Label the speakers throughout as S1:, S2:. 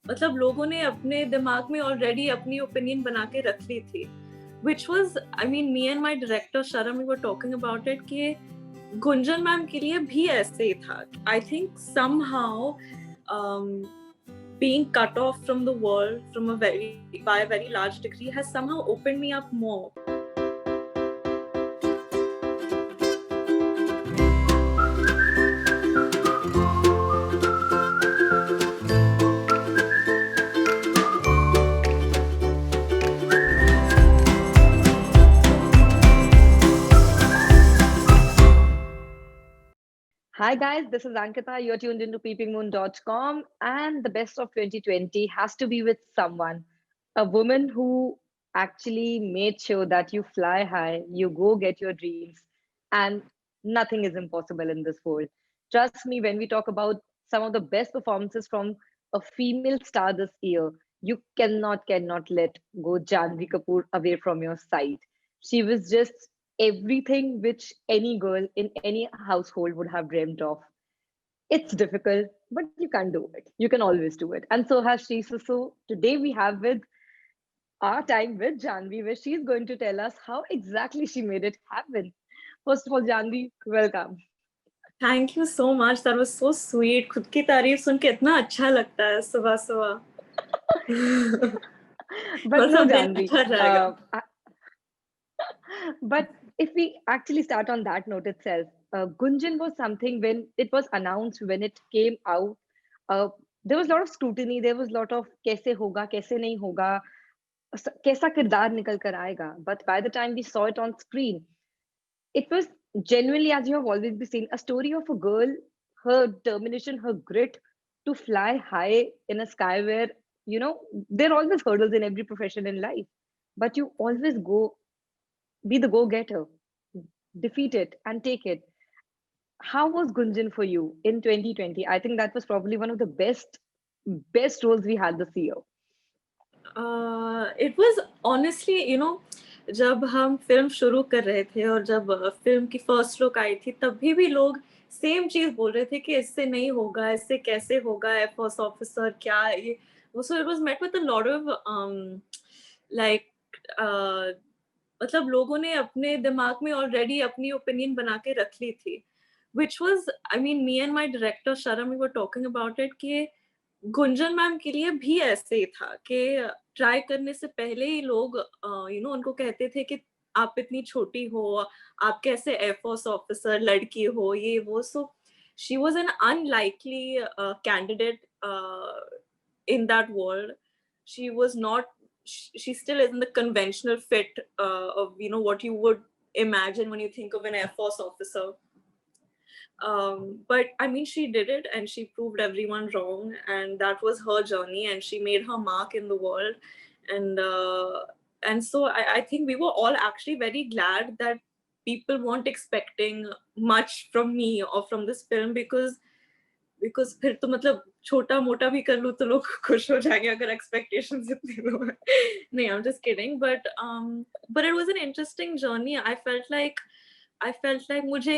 S1: मतलब लोगों ने अपने दिमाग में ऑलरेडी अपनी ओपिनियन बना के रख ली थी, which was, I mean, me and my director Sharam, we were talking about it कि गुंजन मैम के लिए भी ऐसे ही था. I think somehow being cut off from the world by a very large degree has somehow opened me up more.
S2: Hi guys, this is Ankita. You're tuned into peepingmoon.com, and the best of 2020 has to be with someone, a woman who actually made sure that you fly high, you go get your dreams, and nothing is impossible in this world. Trust me, when we talk about some of the best performances from a female star this year, you cannot let go Janvi Kapoor away from your sight. She was just everything which any girl in any household would have dreamed of. It's difficult, but you can do it. You can always do it. And so has she. So today we have with our time with Janvi, where she's going to tell us how exactly she made it happen. First of all, Janvi, welcome.
S1: Thank you so much. That was so sweet. खुद की तारीफ सुन के इतना अच्छा लगता है सुबह सुबह.
S2: But no,
S1: मतलब दिन
S2: Janvi.
S1: अच्छा जाएगा.
S2: But if we actually start on that note itself, Gunjan was something when it was announced, when it came out, uh, there was a lot of scrutiny, there was a lot of कैसे होगा, कैसे नहीं होगा, कैसा किरदार निकल कर आएगा. But by the time we saw it on screen, it was genuinely, as you have always been seen, a story of a girl, her determination, her grit to fly high in a sky where, there are always hurdles in every profession in life, but you always be the go-getter, defeat it and take it. How was Gunjan for you in 2020? I think that was probably one of the best roles we had this year.
S1: It was honestly, जब हम film शुरू कर रहे थे और जब film की first look आई थी, तभी भी लोग सेम चीज बोल रहे थे कि इससे नहीं होगा, इससे कैसे होगा, एयरफोर्स ऑफिसर क्या ये वो. So it was met with a lot of like, मतलब लोगों ने अपने दिमाग में ऑलरेडी अपनी ओपिनियन बना के रख ली थी, which was, I mean, me and my director Sharam, we were talking about it कि गुंजन मैम के लिए भी ऐसे ही था कि ट्राई करने से पहले ही लोग उनको कहते थे कि आप इतनी छोटी हो, आप कैसे एयरफोर्स ऑफिसर लड़की हो, ये वो. So she was an unlikely candidate in that world. She was not, she still isn't the conventional fit of what you would imagine when you think of an air force officer. But I mean, she did it and she proved everyone wrong, and that was her journey, and she made her mark in the world. And so I think we were all actually very glad that people weren't expecting much from me or from this film, because फिर तो मतलब छोटा मोटा भी कर लूँ तो लोग खुश हो जाएंगे अगर expectations इतनी low है. नहीं, I'm just kidding, but it was an interesting journey. I felt like मुझे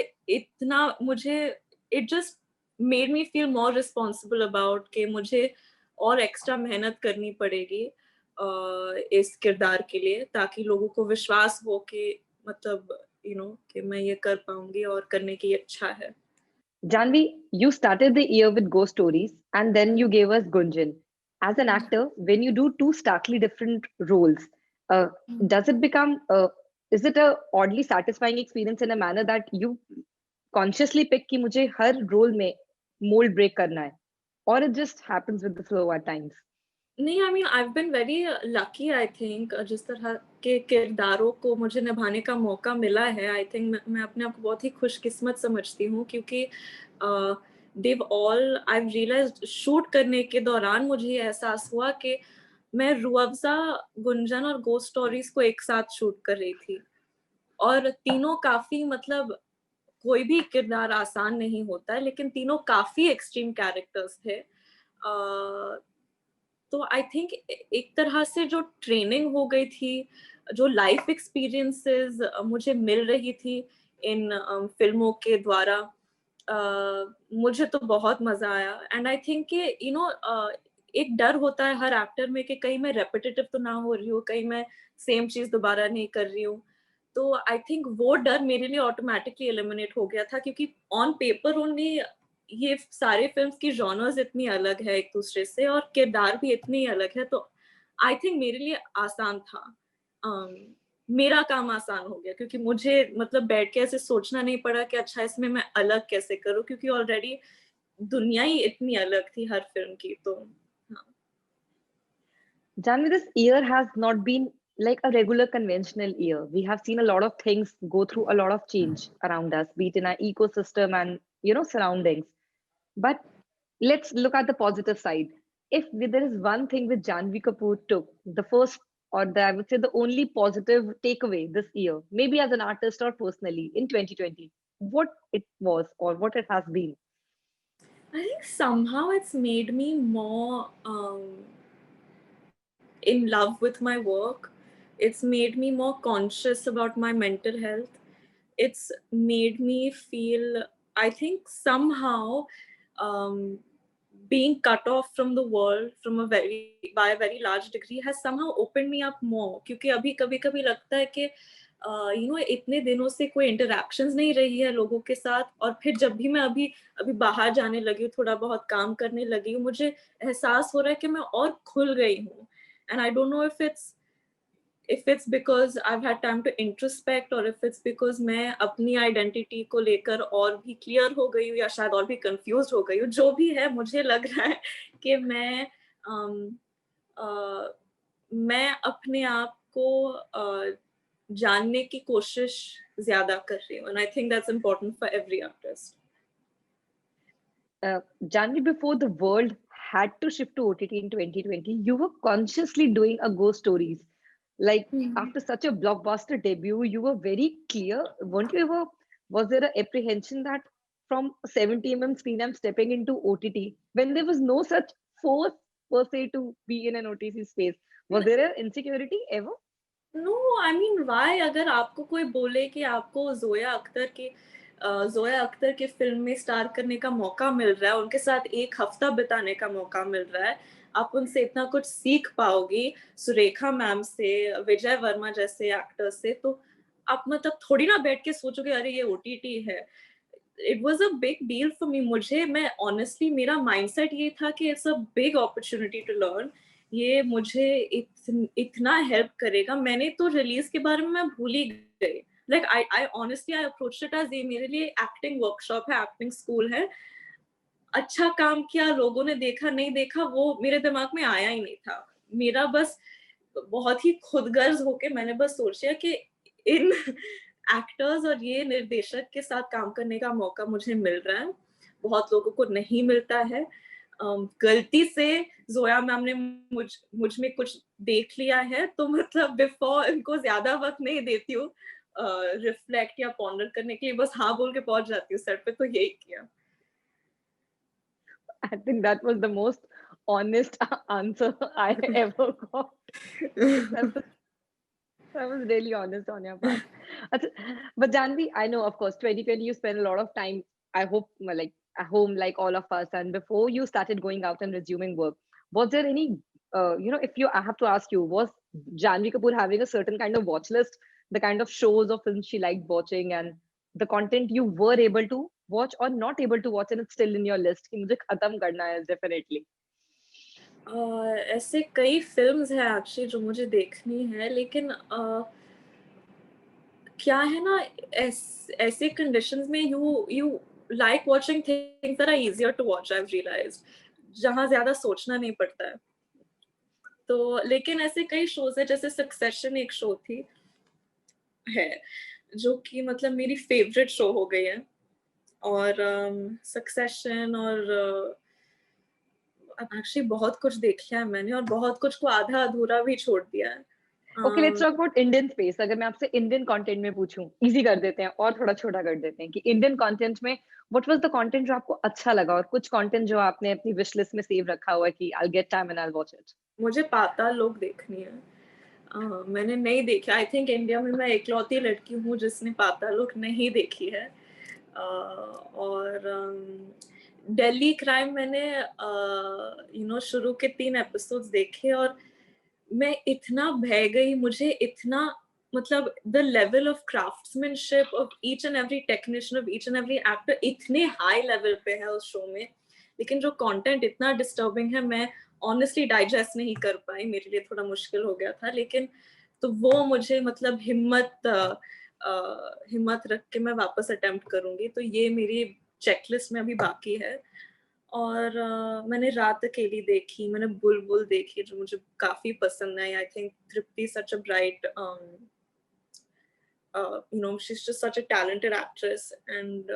S1: it just made me feel more responsible about कि मुझे और एक्स्ट्रा मेहनत करनी पड़ेगी इस किरदार के लिए, ताकि लोगों को विश्वास हो कि मतलब कि मैं ये कर पाऊंगी और करने की इच्छा है.
S2: Janvi, you started the year with Ghost Stories and then you gave us Gunjan. As an actor, when you do two starkly different roles, uh, does it become, is it a oddly satisfying experience in a manner that you consciously pick कि मुझे हर role में mold break करना है, or it just happens with the flow at times?
S1: नहीं, I mean I have been very lucky, I think जिस तरह के किरदारों को मुझे निभाने का मौका मिला है. आई थिंक मैं अपने आप को बहुत ही खुशकिस्मत समझती हूँ, क्योंकि देव ऑल, आई रियलाइज्ड शूट करने के दौरान मुझे ये एहसास हुआ कि मैं रुअफ़ज़ा, गुंजन और गोस्ट स्टोरीज को एक साथ शूट कर रही थी, और तीनों काफी, मतलब कोई भी किरदार आसान नहीं होता है, लेकिन तीनों काफी एक्सट्रीम कैरेक्टर्स थे. तो आई थिंक एक तरह से जो ट्रेनिंग हो गई थी, जो लाइफ एक्सपीरियंसेस मुझे मिल रही थी इन फिल्मों के द्वारा, मुझे तो बहुत मजा आया. एंड आई थिंक कि एक डर होता है हर एक्टर में कि कहीं मैं रेपिटेटिव तो ना हो रही हूँ, कहीं मैं सेम चीज़ दोबारा नहीं कर रही हूँ। तो आई थिंक वो डर मेरे लिए ऑटोमैटिकली एलिमिनेट हो गया था, क्योंकि ऑन पेपर ओनली ये सारे फ़िल्म्स की जॉनर्स इतनी अलग है एक-दूसरे से और किरदार भी इतने ही अलग है, तो आई थिंक मेरे लिए आसान था। अम, मेरा काम आसान हो गया क्योंकि मुझे मतलब बैठ के ऐसे सोचना नहीं पड़ा कि अच्छा इसमें मैं अलग कैसे करूँ, क्योंकि ऑलरेडी दुनिया ही इतनी अलग थी हर फ़िल्म की, तो हाँ।
S2: Janvi, this year has not been like a regular conventional year. We have seen a lot of things go through a lot of change around us, be it in our ecosystem and surroundings. But let's look at the positive side. If there is one thing which Janvi Kapoor took, the first or I would say the only positive takeaway this year, maybe as an artist or personally in 2020, what it was or what it has been.
S1: I think somehow it's made me more in love with my work. It's made me more conscious about my mental health. It's made me feel, I think, somehow um, being cut off from the world from a very by a very large degree has somehow opened me up more. क्योंकि अभी कभी-कभी लगता है कि इतने दिनों से कोई इंटरैक्शंस नहीं रही है लोगों के साथ, और फिर जब भी मैं अभी अभी बाहर जाने लगी हूँ, थोड़ा बहुत काम करने लगी हूँ, मुझे एहसास हो रहा है कि मैं और खुल गई हूँ। And I don't know if it's because I've had time to introspect, or if it's because मैं अपनी आइडेंटिटी को लेकर और भी क्लियर हो गई हूँ या शायद और भी कंफ्यूज हो गई हूँ। जो भी है, मुझे लग रहा है कि अ, मैं अपने आप को जानने की कोशिश ज़्यादा कर रही हूँ, and I think that's important for every artist.
S2: Janvi, before the world had to shift to OTT in 2020, you were consciously doing a ghost stories. Like
S1: Mhm.
S2: after such a blockbuster debut, you were very clear. Weren't you ever, was there an apprehension that from 70 screen I'm stepping into OTT when there was no such force per se to be in an OTC space? Was there an insecurity ever?
S1: No, I mean why? अगर आपको कोई बोले कि आपको ज़ोया अख्तर के film में star करने का मौका मिल रहा है, उनके साथ 1 हफ्ता बिताने का मौका मिल रहा है, आप उनसे इतना कुछ सीख पाओगी, सुरेखा मैम से, विजय वर्मा जैसे एक्टर से, तो आप मतलब थोड़ी ना बैठ के सोचोगे अरे ये ओटीटी है। It was a big deal for me. मैं ऑनेस्टली, मेरा माइंडसेट ये था कि it's a big opportunity to learn. ये मुझे इतना हेल्प करेगा। मैंने तो रिलीज़ के बारे में मैं भूल ही गई। Like I honestly I approached it as ये मेरे लिए एक्टिंग वर्कशॉप है, एक्टिंग स्कूल है। अच्छा काम किया, लोगों ने देखा, नहीं देखा, वो मेरे दिमाग में आया ही नहीं था। मेरा बस बहुत ही खुदगर्ज़ होके मैंने बस सोचा कि इन एक्टर्स और ये निर्देशक के साथ काम करने का मौका मुझे मिल रहा है। बहुत लोगों को नहीं मिलता है। गलती से ज़ोया मैम ने मुझ में कुछ देख लिया है, तो मतलब बिफ़ोर इनको ज़्यादा वक़्त नहीं देती हूँ रिफ्लेक्ट या पॉन्डर करने के लिए, बस हाँ बोल के पहुँच जाती हूँ सेट पे, तो यही किया।
S2: I think that was the most honest answer I ever got. That's That was really honest on your part. But Janvi, I know, of course, 2020, you spent a lot of time, I hope, well, like at home, like all of us. And before you started going out and resuming work, was there any, if you, I have to ask you, was Janvi Kapoor having a certain kind of watch list, the kind of shows or films she liked watching, and the content you were able to watch or not able to watch, and it's still in your list? कि मुझे खत्म करना है, definitely.
S1: ऐसे कई films हैं actually जो मुझे देखनी है, लेकिन क्या है ना, ऐसे कंडीशंस में you you like watching things that are easier to watch, I have realised, जहाँ ज़्यादा सोचना नहीं पड़ता है। तो लेकिन ऐसे कई शोज़ हैं, जैसे सक्सेशन एक शो थी है, जो कि मतलब मेरी फ़ेवरेट शो हो गई है। और सक्सेशन और अब एक्चुअली बहुत कुछ देख लिया है मैंने और बहुत कुछ को आधा-अधूरा भी छोड़ दिया है।
S2: Okay, let's
S1: a,
S2: talk about Indian space. अगर मैं आपसे इंडियन कंटेंट में पूछूं, इजी कर देते हैं और थोड़ा छोटा कर देते हैं कि इंडियन कंटेंट में व्हाट वाज द कंटेंट जो आपको अच्छा लगा और कुछ कंटेंट जो आपने अपनी विश लिस्ट में सेव रखा हुआ है कि I will get time and I will watch it.
S1: मुझे पाताल लोक देखनी है। मैंने नहीं देखी। आई थिंक इंडिया में मैं इकलौती लड़की हूँ जिसने पाताल लोक नहीं देखी है। और दिल्ली क्राइम मैंने शुरू के 3 एपिसोड्स देखे और मैं इतना बह गई, मुझे इतना मतलब the level of craftsmanship of each and every technician, of each and every actor इतने हाई लेवल पे है उस शो में। लेकिन जो कंटेंट इतना डिस्टर्बिंग है, मैं ऑनेस्टली डाइजेस्ट नहीं कर पाई, मेरे लिए थोड़ा मुश्किल हो गया था। लेकिन तो वो मुझे मतलब हिम्मत रख के मैं वापस अटेम्प्ट करूँगी। तो ये मेरी चेकलिस्ट में अभी बाकी है। और मैंने रात अकेली देखी, मैंने बुलबुल देखी जो मुझे काफ़ी पसंद आई। I think Tripti such a bright she's just such a talented actress, and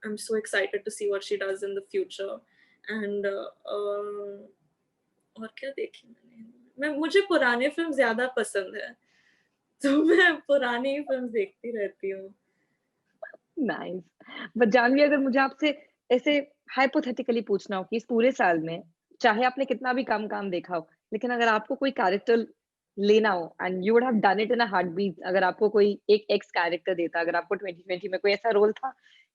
S1: I'm so excited to see what she does in the future. And और क्या देखी मुझे पुराने फ़िल्म ज़्यादा पसंद है, तो मैं पुरानी ही फ़िल्म देखती रहती हूँ।
S2: नाइस। बट जानवी, अगर मुझे आपसे ऐसे हाइपोथेटिकली पूछना हो कि इस पूरे साल में चाहे आपने कितना भी कम काम देखा हो, लेकिन अगर आपको कोई कैरेक्टर लेना हो and you would have done it in a heartbeat, अगर आपको कोई एक एक्स कैरेक्टर देता, अगर आपको 2020 में कोई ऐसा रोल था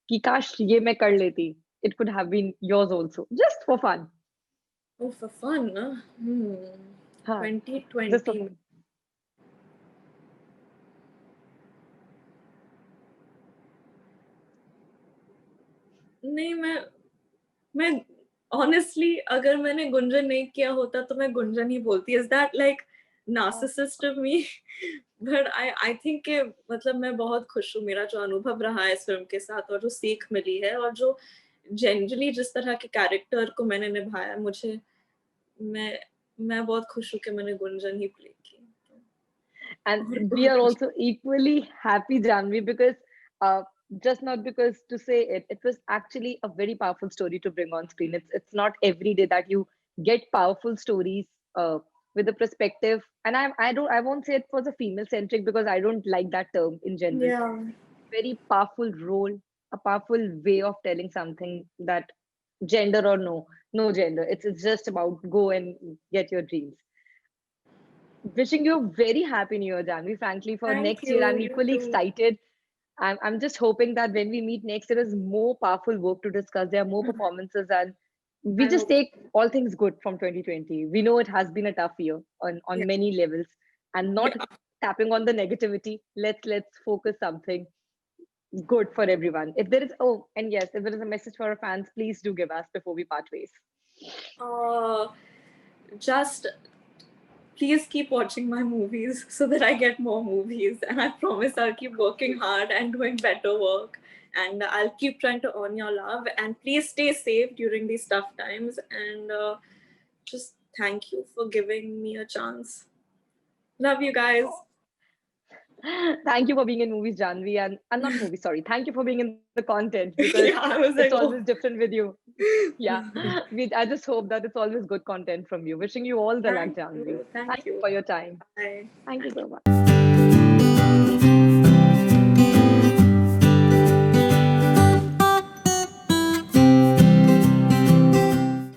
S2: कि काश ये मैं कर लेती, it could have been yours also, just for fun.
S1: Oh, for fun, huh?
S2: हाँ, जस्ट फॉर
S1: 2020
S2: फन।
S1: नहीं, मैं ऑनेस्टली अगर मैंने गुंजन नहीं किया होता तो मैं गुंजन ही बोलती। Is that like narcissist of me? But I think कि मतलब मैं बहुत खुश हूँ, मेरा जो अनुभव रहा है इस फ़िल्म के साथ और जो सीख मिली है और जो जनरली जिस तरह के कैरेक्टर को मैंने निभाया, मैं मैं बहुत खुश हूँ कि मैंने गुंजन ही प्ले की।
S2: And
S1: और
S2: we are
S1: कुछ
S2: also equally happy, Janvi, because uh, just not because to say it, it was actually a very powerful story to bring on screen. It's not every day that you get powerful stories with a perspective. And I won't say it was a female centric because I don't like that term in general.
S1: yeah,
S2: Very powerful role, a powerful way of telling something that gender or no gender. It's just about go and get your dreams. Wishing you a very happy new year, Janvi. Frankly, for
S1: thank
S2: next year,
S1: you,
S2: I'm
S1: you
S2: equally
S1: too.
S2: excited. I'm just hoping that when we meet next, there is more powerful work to discuss. There are more performances, and we
S1: I
S2: just
S1: hope
S2: take all things good from 2020. We know it has been a tough year
S1: yeah,
S2: on many levels, and not
S1: yeah.
S2: tapping on the negativity. Let's focus something good for everyone. If there is and yes, if there is a message for our fans, please do give us before we part ways.
S1: Uh, just please keep watching my movies so that I get more movies. And I promise I'll keep working hard and doing better work. And I'll keep trying to earn your love. And please stay safe during these tough times. And just thank you for giving me a chance. Love you guys.
S2: Thank you for being in movies, Janvi, and not movies. Sorry, thank you for being in the content because
S1: Yeah, I was
S2: it's
S1: like, oh.
S2: always different with you. Yeah, I just hope that it's always good content from you. Wishing you all the luck,
S1: Thank
S2: Janvi.
S1: you.
S2: Thank
S1: Thank
S2: you
S1: you.
S2: for your time.
S1: Bye.
S2: Thank you so much.